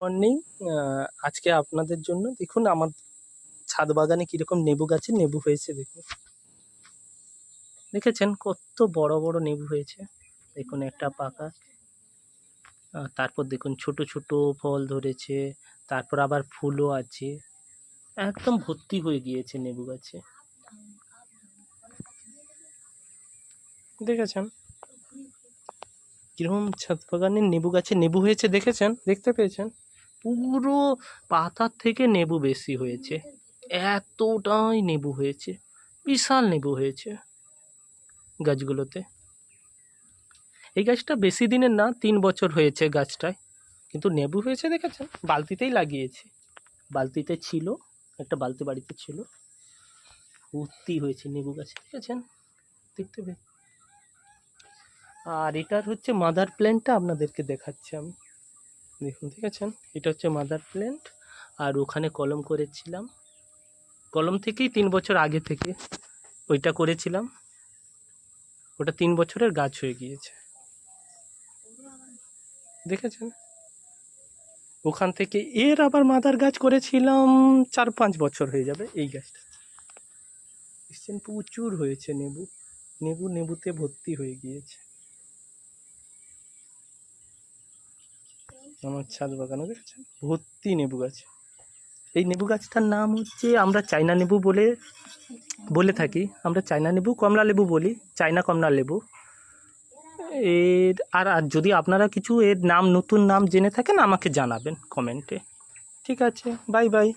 Morning. আজকে আপনাদের জন্য দেখুন আমার ছাদ বাগানে কিরকম লেবু গাছে লেবু হয়েছে। দেখুন, দেখেছেন কত বড় বড় লেবু হয়েছে। দেখুন একটা পাকা, তারপর দেখুন ছোট ছোট ফল ধরেছে, তারপর আবার ফুলও আছে। একদম ভর্তি হয়ে গিয়েছে লেবু গাছে, দেখেছেন কিরকম ছাদ বাগানে লেবু গাছে লেবু হয়েছে। দেখেছেন, দেখতে পেয়েছেন, পুরো পাতার থেকে লেবু বেশি হয়েছে। এতটাই লেবু হয়েছে, বিশাল লেবু হয়েছে গাছগুলোতে। এই গাছটা বেশি দিনের না, 3 বছর হয়েছে গাছটায়, কিন্তু লেবু হয়েছে। দেখেছেন, বালতিতেই লাগিয়েছি, বালতিতে ছিল, একটা বালতি বাড়িতে ছিল, ভর্তি হয়েছে লেবু গাছে। দেখেছেন, দেখতে পেয়ে। আর এটার হচ্ছে মাদার প্ল্যান্টটা আপনাদেরকে দেখাচ্ছি আমি। দেখুন, দেখেছেন, এটা হচ্ছে মাদার প্ল্যান্ট। আর ওখানে কলম করেছিলাম, কলম থেকেই 3 বছর আগে থেকে ওইটা করেছিলাম। ওটা 3 বছরের গাছ হয়ে গিয়েছে, দেখেছেন। ওখান থেকে এর আবার মাদার গাছ করেছিলাম, 4-5 বছর হয়ে যাবে। এই গাছটা দেখছেন, প্রচুর হয়েছে লেবু, লেবুতে ভর্তি হয়ে গিয়েছে আমার ছাদ বাগানে। দেখেছেন, ভর্তি লেবু গাছ। এই লেবু গাছটার নাম হচ্ছে, আমরা চায়না লেবু বলে থাকি। আমরা চায়না লেবু, কমলা লেবু বলি, চায়না কমলা লেবু। এর আর যদি আপনারা কিছু এর নাম, নতুন নাম জেনে থাকেন আমাকে জানাবেন কমেন্টে। ঠিক আছে, বাই বাই।